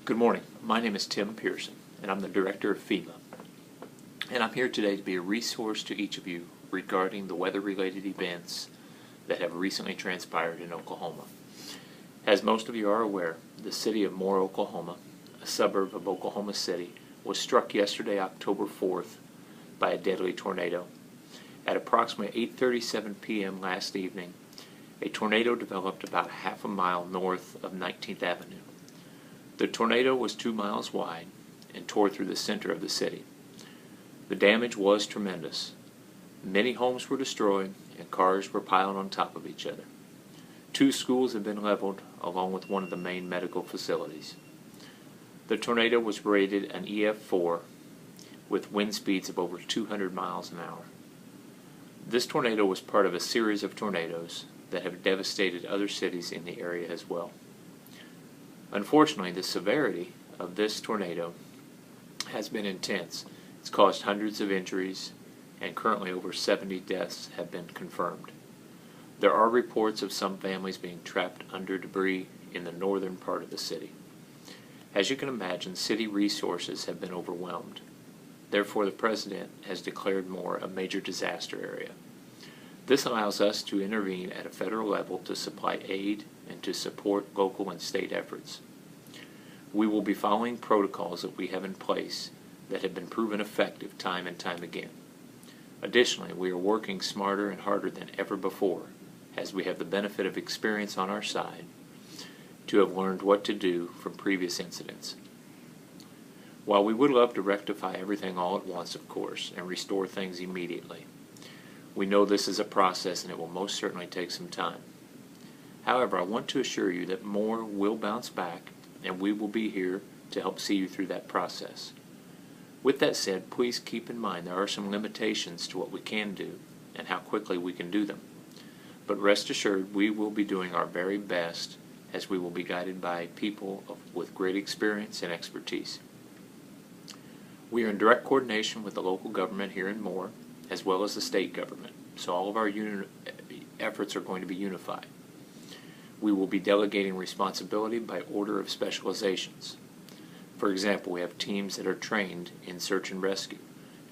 Good morning. My name is Tim Pearson, and I'm the Director of FEMA. And I'm here today to be a resource to each of you regarding the weather-related events that have recently transpired in Oklahoma. As most of you are aware, the city of Moore, Oklahoma, a suburb of Oklahoma City, was struck yesterday, October 4th, by a deadly tornado. At approximately 8:37 p.m. last evening, a tornado developed about half a mile north of 19th Avenue. The tornado was 2 miles wide and tore through the center of the city. The damage was tremendous. Many homes were destroyed and cars were piled on top of each other. 2 schools have been leveled, along with one of the main medical facilities. The tornado was rated an EF4 with wind speeds of over 200 miles an hour. This tornado was part of a series of tornadoes that have devastated other cities in the area as well. Unfortunately, the severity of this tornado has been intense. It's caused hundreds of injuries, and currently over 70 deaths have been confirmed. There are reports of some families being trapped under debris in the northern part of the city. As you can imagine, city resources have been overwhelmed. Therefore, the President has declared Moore a major disaster area. This allows us to intervene at a federal level to supply aid and to support local and state efforts. We will be following protocols that we have in place that have been proven effective time and time again. Additionally, we are working smarter and harder than ever before, as we have the benefit of experience on our side to have learned what to do from previous incidents. While we would love to rectify everything all at once, of course, and restore things immediately, we know this is a process and it will most certainly take some time. However, I want to assure you that Moore will bounce back, and we will be here to help see you through that process. With that said, please keep in mind there are some limitations to what we can do and how quickly we can do them. But rest assured, we will be doing our very best, as we will be guided by people with great experience and expertise. We are in direct coordination with the local government here in Moore, as well as the state government, so all of our efforts are going to be unified. We will be delegating responsibility by order of specializations. For example, we have teams that are trained in search and rescue,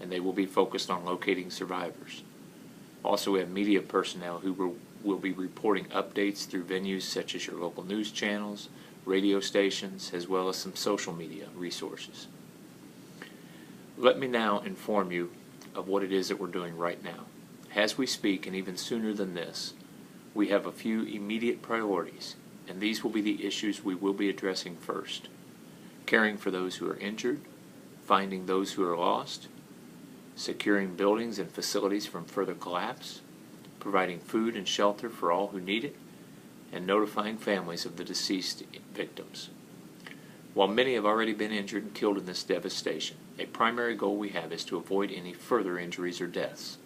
and they will be focused on locating survivors. Also, we have media personnel who will be reporting updates through venues such as your local news channels, radio stations, as well as some social media resources. Let me now inform you of what it is that we're doing right now. As we speak, and even sooner than this, we have a few immediate priorities, and these will be the issues we will be addressing first. Caring for those who are injured, finding those who are lost, securing buildings and facilities from further collapse, providing food and shelter for all who need it, and notifying families of the deceased victims. While many have already been injured and killed in this devastation, a primary goal we have is to avoid any further injuries or deaths.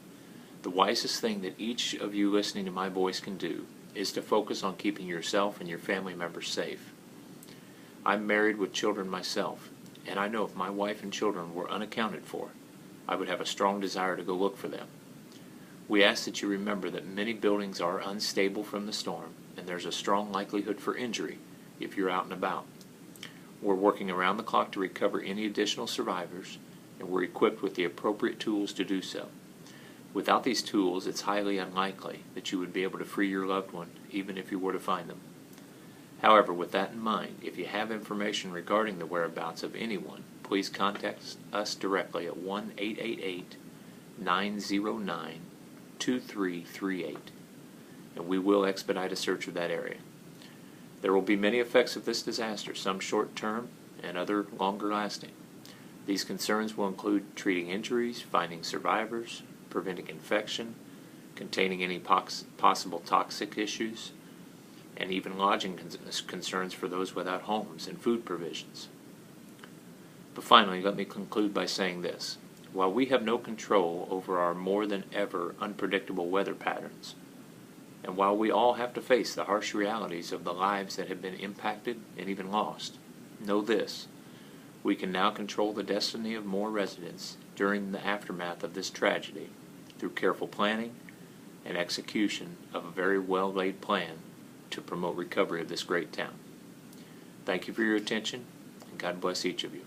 The wisest thing that each of you listening to my voice can do is to focus on keeping yourself and your family members safe. I'm married with children myself, and I know if my wife and children were unaccounted for, I would have a strong desire to go look for them. We ask that you remember that many buildings are unstable from the storm, and there's a strong likelihood for injury if you're out and about. We're working around the clock to recover any additional survivors, and we're equipped with the appropriate tools to do so. Without these tools, it's highly unlikely that you would be able to free your loved one, even if you were to find them. However, with that in mind, if you have information regarding the whereabouts of anyone, please contact us directly at 1-888-909-2338, and we will expedite a search of that area. There will be many effects of this disaster, some short-term and other longer-lasting. These concerns will include treating injuries, finding survivors, preventing infection, containing any possible toxic issues, and even lodging concerns for those without homes and food provisions. But finally, let me conclude by saying this. While we have no control over our more than ever unpredictable weather patterns, and while we all have to face the harsh realities of the lives that have been impacted and even lost, know this: we can now control the destiny of Moore residents during the aftermath of this tragedy through careful planning and execution of a very well-laid plan to promote recovery of this great town. Thank you for your attention, and God God bless each of you.